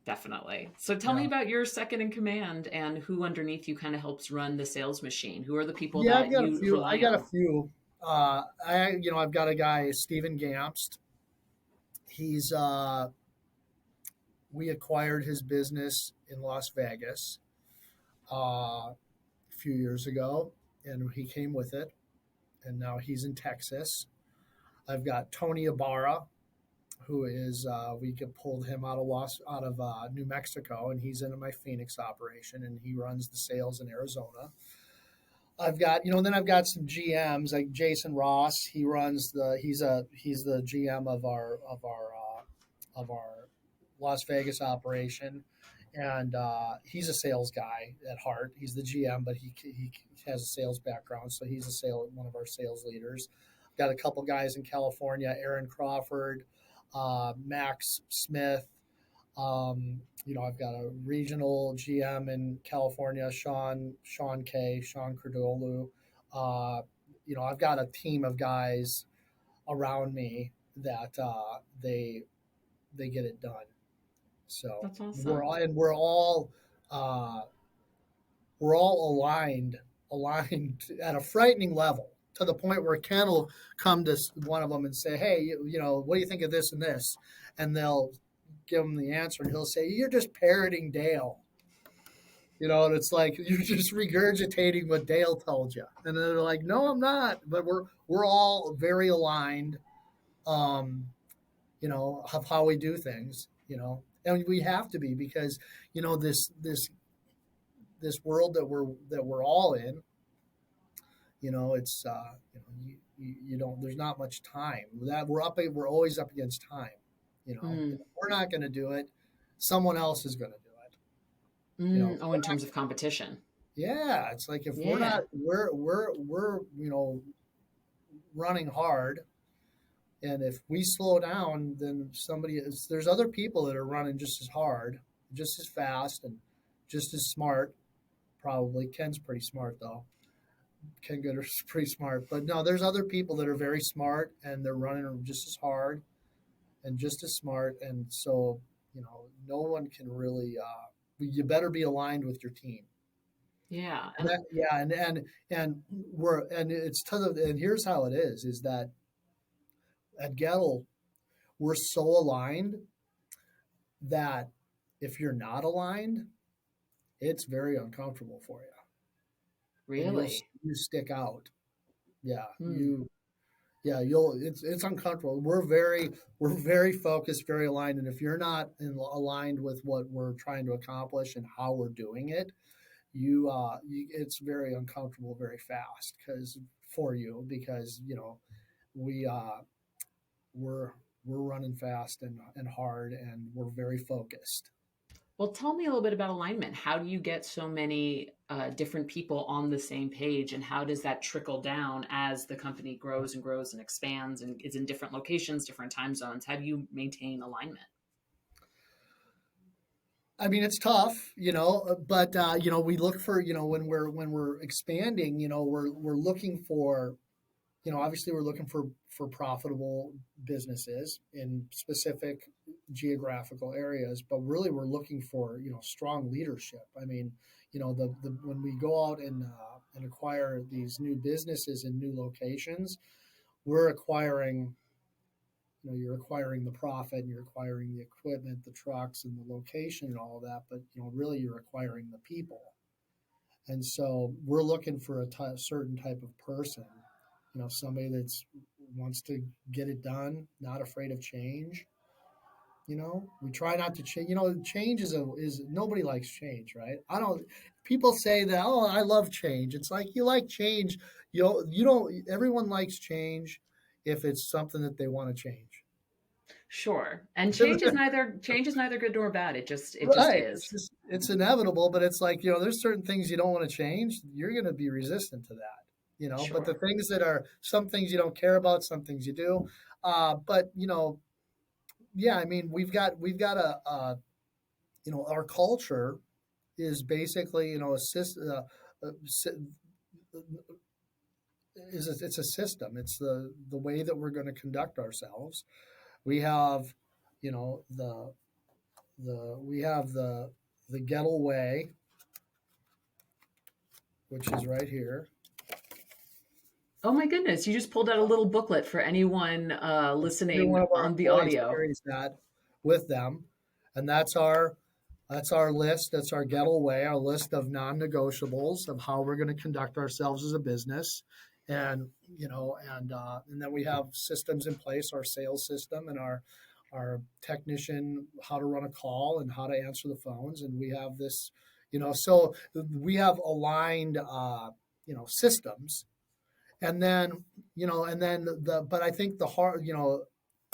Definitely. So tell me Yeah. about your second in command and who underneath you kind of helps run the sales machine. Who are the people Yeah, I've that got a you few. I rely got a on? few. I've got a guy, Stephen Gamst. He's We acquired his business in Las Vegas a few years ago, and he came with it, and now he's in Texas. I've got Tony Ibarra, who is we get pulled him out of New Mexico, and he's in my Phoenix operation, and he runs the sales in Arizona. I've got then I've got some GMs like Jason Ross. He's the GM of our Las Vegas operation, and he's a sales guy at heart. He's the GM, but he has a sales background, so he's one of our sales leaders. Got a couple guys in California: Aaron Crawford, Max Smith. I've got a regional GM in California, Sean Cardolu. Uh, I've got a team of guys around me that they get it done. So That's awesome. uh, we're all aligned at a frightening level to the point where Ken will come to one of them and say, "Hey, what do you think of this and this?" And they'll give him the answer, and he'll say, "You're just parroting Dale." And it's like you're just regurgitating what Dale told you, and they're like, "No, I'm not." But we're all very aligned, um, of how we do things, and we have to be because this world that we're all in, it's you don't there's not much time that we're always up against time. Mm. If we're not going to do it, someone else is going to do it. Oh, in terms of competition. Yeah, it's like if we're Yeah. not we're running hard, and if we slow down, then there's other people that are running just as hard, just as fast, and just as smart. Probably Ken's pretty smart though. Ken Gooder's pretty smart, but no, there's other people that are very smart and they're running just as hard and just as smart, and so no one can really. You better be aligned with your team. Yeah. And And yeah, and it's and here's how it is that at Gettle we're so aligned that if you're not aligned, it's very uncomfortable for you, and really. you stick out. Yeah, Hmm. you'll it's uncomfortable. We're very focused, very aligned, and if you're not aligned with what we're trying to accomplish and how we're doing it, it's very uncomfortable very fast because we we're we're running fast and hard, and we're very focused. Well, tell me a little bit about alignment. How do you get so many different people on the same page, and how does that trickle down as the company grows and grows and expands and is in different locations, different time zones? How do you maintain alignment? I mean, it's tough, but we look for, when we're expanding, we're looking for, obviously we're looking for profitable businesses in specific geographical areas, but really we're looking for, strong leadership. I mean, the when we go out and acquire these new businesses in new locations, we're acquiring, you're acquiring the profit, and you're acquiring the equipment, the trucks, and the location, and all of that. But really, you're acquiring the people. And so we're looking for certain type of person. Somebody that's wants to get it done, not afraid of change. We try not to change. Change is nobody likes change, right? I don't. People say that, oh, I love change. It's like you like change. You don't. Everyone likes change if it's something that they want to change. Sure. And change is neither good nor bad. It just Right. is. It's inevitable, but it's like, there's certain things you don't want to change. You're going to be resistant to that. But the Sure. things that are some things you don't care about, some things you do. But yeah, I mean, we've got our culture is basically, a, it's a system. It's the way that we're going to conduct ourselves. We have, the Gettle way, which is right here. Oh my goodness, you just pulled out a little booklet for anyone Every one listening of our on the employees audio. carries that with them, and that's our list. That's our Gettle way, our list of non-negotiables of how we're going to conduct ourselves as a business, and and then we have systems in place, our sales system and our technician, how to run a call and how to answer the phones, and we have this, so we have aligned, systems, but I think the hard,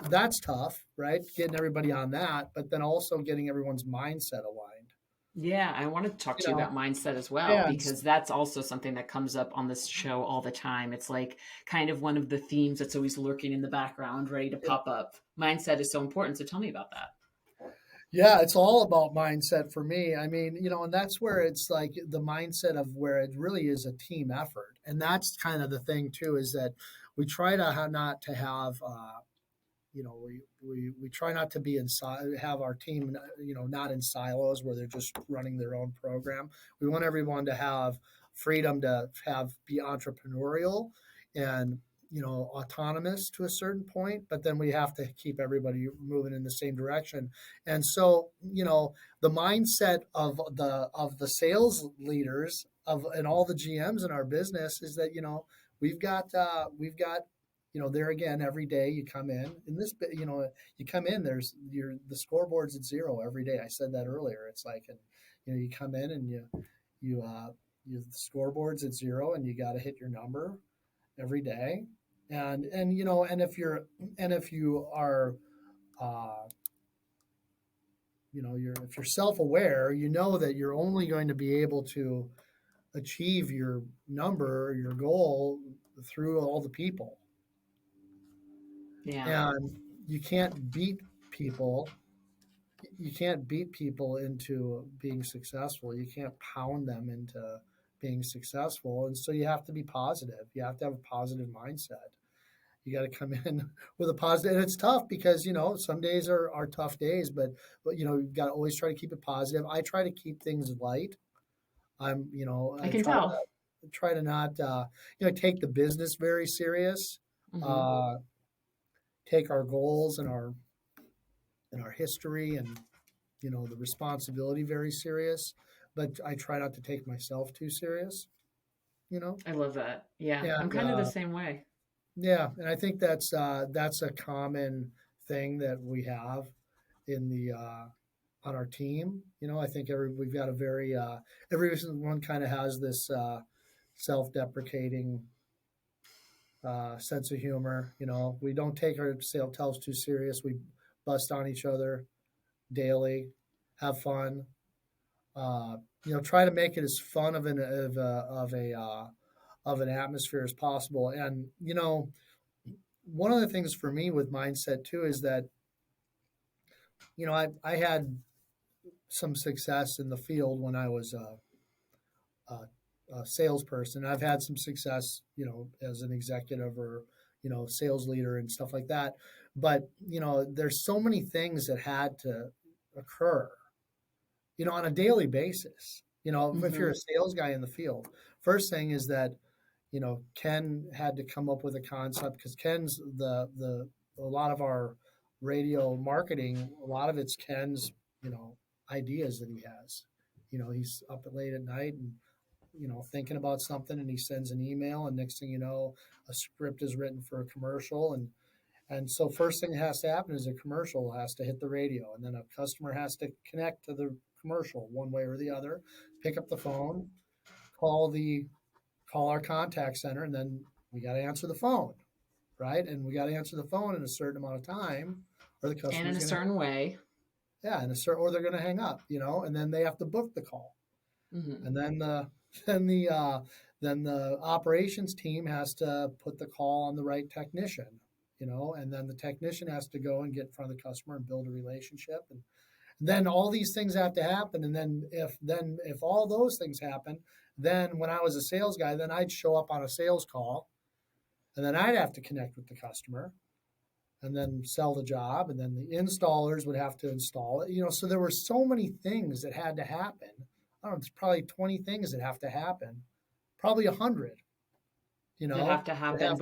that's tough, right? Getting everybody on that, but then also getting everyone's mindset aligned. Yeah, I want to talk You to you know, about mindset as well, and because that's also something that comes up on this show all the time. It's like kind of one of the themes that's always lurking in the background, ready to yeah, pop up. Mindset is so important. So tell me about that. yeah, it's all about mindset for me. I mean, and that's where it's like the mindset of where it really is a team effort, and that's kind of the thing too, is that we try to not to have. We try not to be have our team, not in silos where they're just running their own program. We want everyone to have freedom to be entrepreneurial and autonomous to a certain point, but then we have to keep everybody moving in the same direction. And so the mindset of the sales leaders of and all the GMs in our business is that we've got there again, every day you come in this, you come in, the scoreboard's at zero every day. I said that earlier. It's like, and you come in and you the scoreboard's at zero, and you got to hit your number every day. And if you are, uh, if you're self-aware, you know that you're only going to be able to achieve your number, your goal, through all the people. Yeah, And you can't beat people you can't beat people into being successful. You can't pound them into being successful. And so you have to be positive. You have to have a positive mindset. You got to come in with a positive, and it's tough because some days are tough days, but you've got to always try to keep it positive. I try to keep things light. I I can tell. try to not take the business very serious. Hmm. Uh, take our goals and our history and the responsibility very serious, but I try not to take myself too serious, you know. I love that. Yeah, I'm And kind of the same way. yeah, and I think that's a common thing that we have in the on our team. I think we've got a very everyone kind of has this self-deprecating sense of humor. We don't take ourselves too serious. We bust on each other daily, have fun. uh, try to make it as fun of an atmosphere as possible. And one of the things for me with mindset too is that I had some success in the field when I was a salesperson. I've had some success, as an executive or sales leader and stuff like that. But there's so many things that had to occur on a daily basis. If you're Hmm. a sales guy in the field, first thing is that, Ken had to come up with a concept because Ken's a lot of our radio marketing, a lot of it's Ken's, ideas that he has. He's up at late at night and, thinking about something, and he sends an email, and next thing you know, a script is written for a commercial. And so first thing that has to happen is a commercial has to hit the radio, and then a customer has to connect to the commercial one way or the other, pick up the phone, call the call our contact center, and then we got to answer the phone, right? And we got to answer the phone in a certain amount of time, or the And in customer's a going to, certain way. yeah, in a certain, or they're going to hang up, and then they have to book the call. Hmm. And then then the, then the operations team has to put the call on the right technician, and then the technician has to go and get in front of the customer and build a relationship. And then all these things have to happen. And then if all those things happen, then when I was a sales guy, then I'd show up on a sales call, and then I'd have to connect with the customer and then sell the job, and then the installers would have to install it. So there were so many things that had to happen. I don't know, there's probably 20 things that have to happen, probably 100, That have to that happen have to happen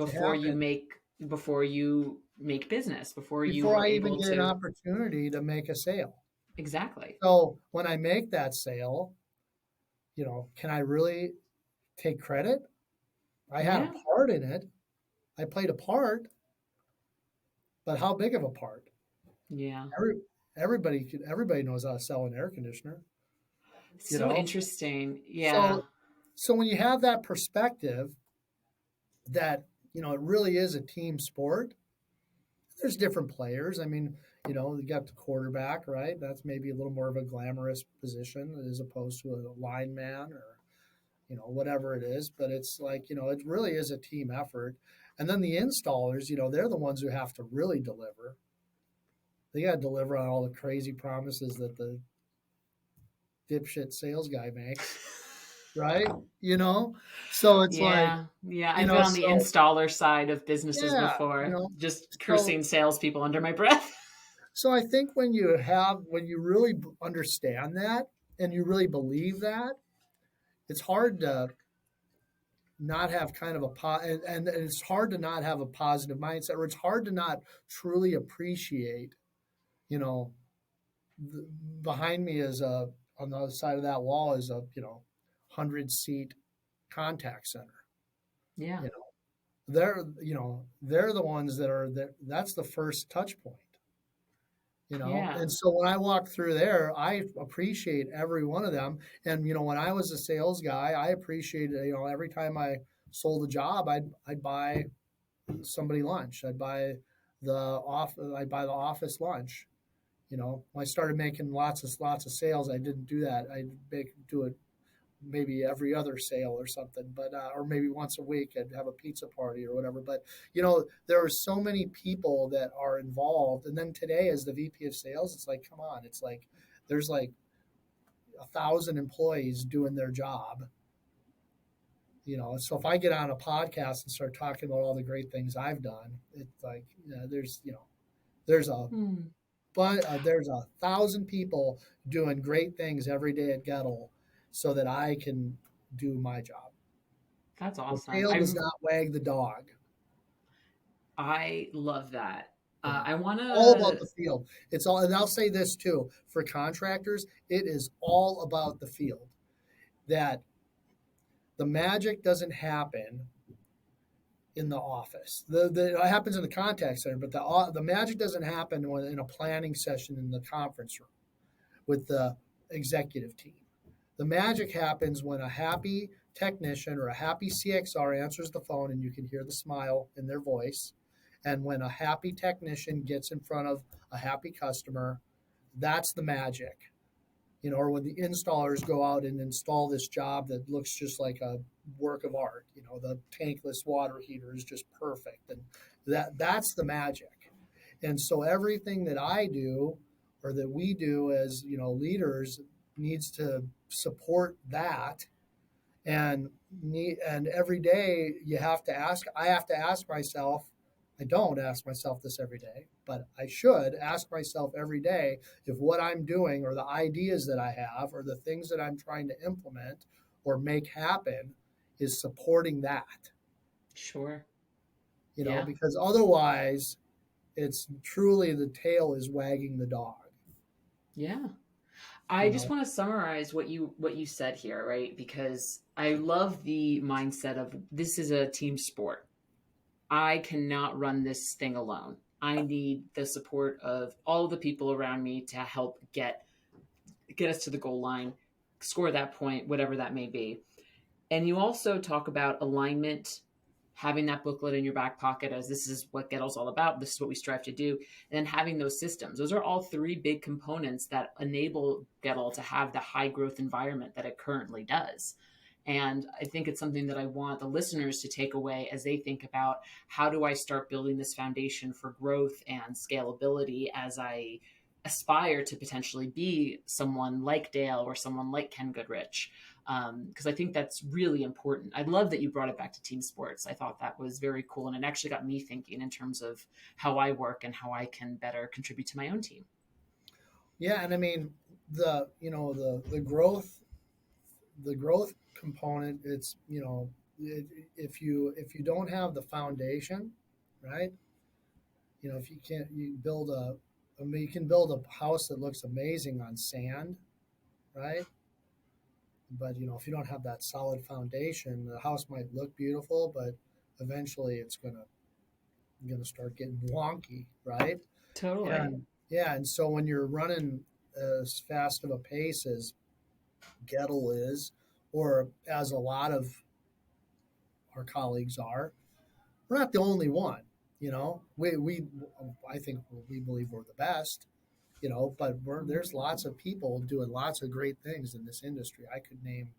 before you make business, before you before are I even able get an to. opportunity to make a sale. Exactly. So when I make that sale, can I really take credit? I had a Yeah. part in it. I played a part, but how big of a part? Yeah. Every, everybody knows how to sell an air conditioner, you So know. interesting. Yeah. So so when you have that perspective that it really is a team sport, there's different players. I mean, you got the quarterback, right? That's maybe a little more of a glamorous position as opposed to a lineman or whatever it is. But it's like it really is a team effort. And then the installers, they're the ones who have to really deliver. They got to deliver on all the crazy promises that the dipshit sales guy makes, right? You know, so it's like, Yeah. Yeah. I've been on the so installer side of businesses yeah, before, just so cursing salespeople under my breath. so I think when you really understand that and you really believe that, it's hard to not have kind of and it's hard to not have a positive mindset, or it's hard to not truly appreciate, you know, the, behind me is on the other side of that wall is a 100-seat contact center. Yeah. You know, they're the ones that are there. That's the first touch point. Yeah. And so when I walk through there, I appreciate every one of them. And when I was a sales guy, I appreciated, every time I sold a job, I'd buy somebody lunch. I'd buy the office lunch. When I started making lots of sales, I didn't do that. Do it maybe every other sale or something, but or maybe once a week I'd have a pizza party or whatever. But there are so many people that are involved. And then today, as the VP of sales, it's like, come on, it's like there's like 1,000 employees doing their job. So if I get on a podcast and start talking about all the great things I've done, it's like there's a Hmm. but there's 1,000 people doing great things every day at Gettle, so that I can do my job. That's The awesome. tail does not wag the dog. I love that. I want All about to. the field. It's all, and I'll say this too, for contractors, it is all about the field. That the magic doesn't happen in the office. It happens in the contact center, but the magic doesn't happen in a planning session in the conference room with the executive team. The magic happens when a happy technician or a happy CXR answers the phone and you can hear the smile in their voice. And when a happy technician gets in front of a happy customer, that's the magic. Or when the installers go out and install this job that looks just like a work of art. The tankless water heater is just perfect. And that's the magic. And so everything that I do or that we do as, leaders needs to support that. And every day I have to ask myself, I don't ask myself this every day, but I should ask myself every day if what I'm doing or the ideas that I have or the things that I'm trying to implement or make happen is supporting that, Sure. Yeah. because otherwise it's truly the tail is wagging the dog, Yeah. I you just know. want to summarize what you said here, right? Because I love the mindset of this is a team sport. I cannot run this thing alone. I need the support of all the people around me to help get us to the goal line, score that point, whatever that may be. And you also talk about alignment having that booklet in your back pocket as this is what Gettle's all about, this is what we strive to do, and then having those systems. Those are all three big components that enable Gettle to have the high growth environment that it currently does. And I think it's something that I want the listeners to take away as they think about, how do I start building this foundation for growth and scalability as I aspire to potentially be someone like Dale or someone like Ken Goodrich. Because I think that's really important. I love that you brought it back to team sports. I thought that was very cool. And it actually got me thinking in terms of how I work and how I can better contribute to my own team. Yeah, and I mean the growth component. It's if you don't have the foundation, right? If you can't, you build I mean, you can build a house that looks amazing on sand, right? But if you don't have that solid foundation, the house might look beautiful, but eventually it's gonna start getting wonky, right? Totally. And yeah, and so when you're running as fast of a pace as Gettle is, or as a lot of our colleagues are, we're not the only one. We I think we believe we're the best. But there's lots of people doing lots of great things in this industry. I could name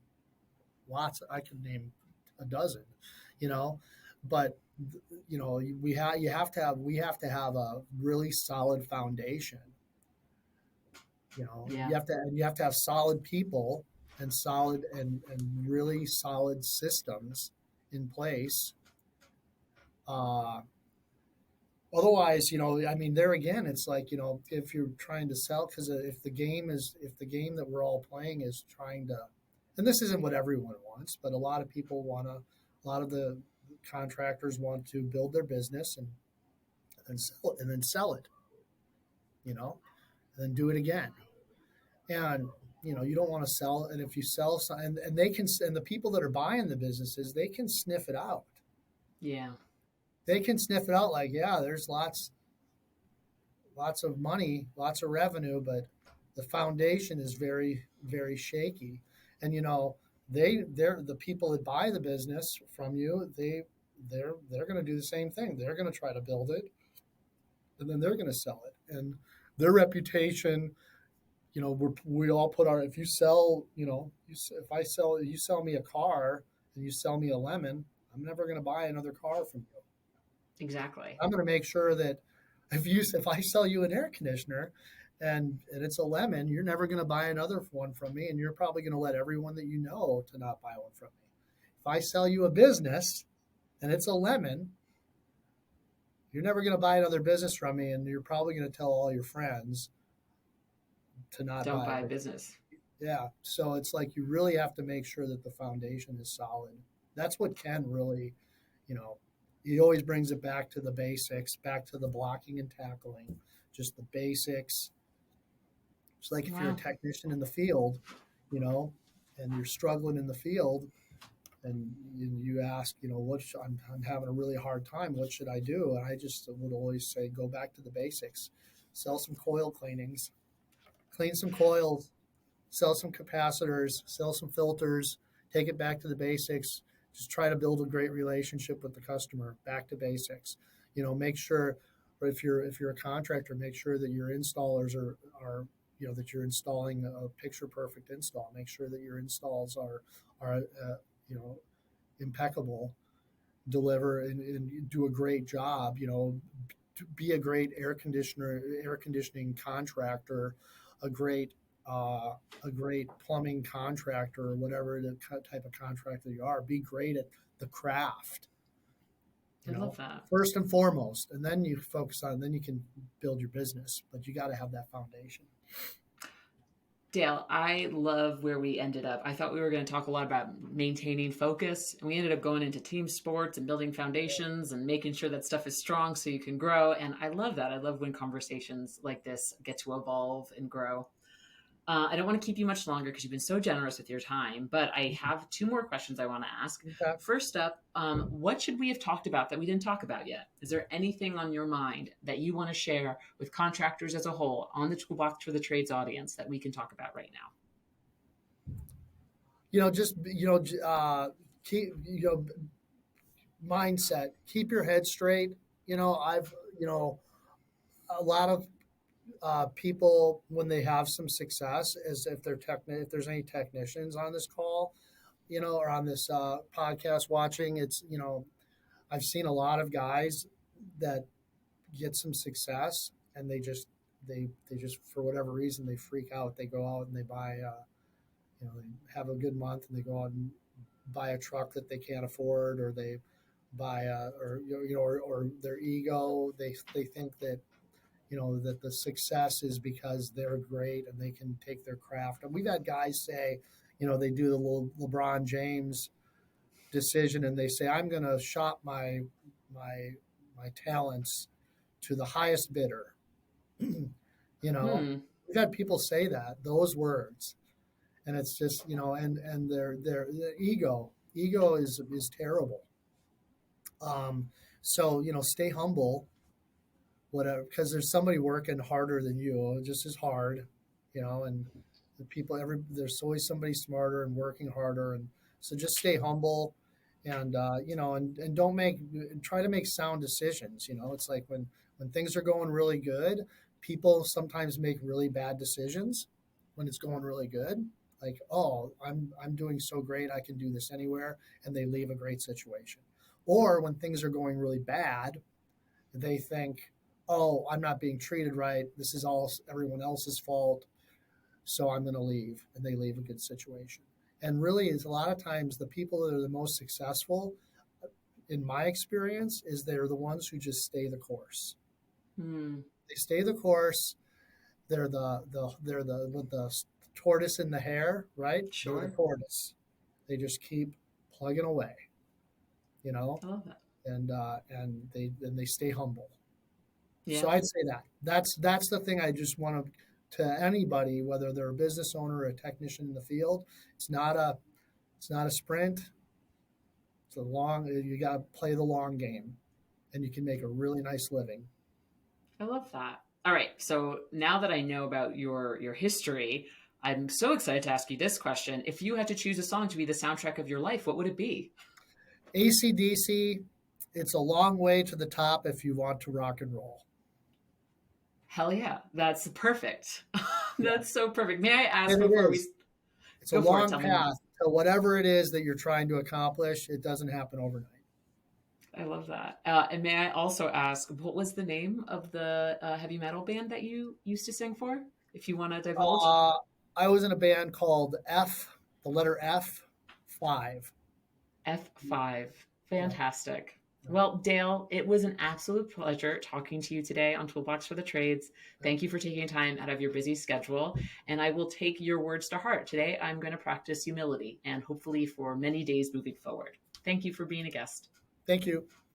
lots. I could name a dozen. You know, but we have to have a really solid foundation. Yeah. You have to have solid people and solid and really solid systems in place. Uh, Otherwise, I mean, there again, it's like, if you're trying to sell, because if the game that we're all playing is trying to, and this isn't what everyone wants, but a lot of people a lot of the contractors want to build their business and then sell it, you know, and then do it again. And, you don't want to sell. And if you sell, and the people that are buying the businesses, they can sniff it out. Yeah. They can sniff it out like, yeah, there's lots of money, lots of revenue, but the foundation is very, very shaky. And they're the people that buy the business from you. They're going to do the same thing. They're going to try to build it, and then they're going to sell it. And their reputation, we all put our. If you sell, if you sell me a car and you sell me a lemon, I'm never going to buy another car from you. Exactly. I'm going to make sure that if I sell you an air conditioner and it's a lemon, you're never going to buy another one from me, and you're probably going to let everyone that you know to not buy one from me. If I sell you a business and it's a lemon, you're never going to buy another business from me, and you're probably going to tell all your friends to not Don't buy buy it. business. Yeah, so it's like you really have to make sure that the foundation is solid. That's what Ken really, you know, he always brings it back to the basics, back to the blocking and tackling, just the basics. It's like if you're a Wow. technician in the field, and you're struggling in the field, and you ask, I'm having a really hard time. What should I do? And I just would always say, go back to the basics. Sell some coil cleanings, clean some coils, sell some capacitors, sell some filters, take it back to the basics. Just try to build a great relationship with the customer. Back to basics. Make sure, or if you're a contractor, make sure that your installers are that you're installing a picture perfect install. Make sure that your installs are impeccable. Deliver and do a great job. To be a great air conditioning contractor, a great a great plumbing contractor, or whatever the type of contractor you are. Be great at the craft, I love that. first and foremost, and then you focus on, then you can build your business, but you got to have that foundation. Dale, I love where we ended up. I thought we were going to talk a lot about maintaining focus, and we ended up going into team sports and building foundations and making sure that stuff is strong so you can grow. And I love that. I love when conversations like this get to evolve and grow. I don't want to keep you much longer because you've been so generous with your time, but I have two more questions I want to ask. Okay. First up, what should we have talked about that we didn't talk about yet? Is there anything on your mind that you want to share with contractors as a whole on the Toolbox for the Trades audience that we can talk about right now? Just keep mindset. Keep your head straight. I've, a lot of people when they have some success, as if if there's any technicians on this call, or on this podcast watching, I've seen a lot of guys that get some success and they just for whatever reason they freak out. They go out and they buy, they have a good month and they go out and buy a truck that they can't afford, or they buy or their ego. They think that that the success is because they're great and they can take their craft. And we've had guys say, they do the little LeBron James decision and they say, I'm going to shop my talents to the highest bidder. Hmm. We've had people say those words, and it's just, and their ego is terrible. So stay humble, whatever, because there's somebody working harder than you, just as hard, and there's always somebody smarter and working harder, and so just stay humble, and and try to make sound decisions. It's like when things are going really good, people sometimes make really bad decisions when it's going really good. Like, oh, I'm doing so great, I can do this anywhere, and they leave a great situation. Or when things are going really bad, they think, oh, I'm not being treated right. This is all everyone else's fault. So I'm going to leave. And they leave a good situation. And really, is a lot of times the people that are the most successful, in my experience, is they're the ones who just stay the course. Hmm. They stay the course. They're the with the tortoise in the hare, right? They're the Sure. tortoise. They just keep plugging away, you know, I love that. and they stay humble. So Yeah. I'd say that's the thing I just want to anybody, whether they're a business owner or a technician in the field. It's not a sprint. It's a long. You got to play the long game, and you can make a really nice living. I love that. All right. So now that I know about your history, I'm so excited to ask you this question. If you had to choose a song to be the soundtrack of your life, what would it be? AC/DC. It's a long way to the top if you want to rock and roll. Hell yeah. That's perfect. Yeah, That's so perfect. May I ask and it before we is. It's a go for it? long Tell me more. path to whatever it is that you're trying to accomplish. It doesn't happen overnight. I love that. And may I also ask, what was the name of the heavy metal band that you used to sing for? If you want to divulge. Uh, I was in a band called the letter F, 5. F5. Yeah. Fantastic. Yeah. Well, Dale, it was an absolute pleasure talking to you today on Toolbox for the Trades. Thank you for taking time out of your busy schedule. And I will take your words to heart. Today, I'm going to practice humility and hopefully for many days moving forward. Thank you for being a guest. Thank you.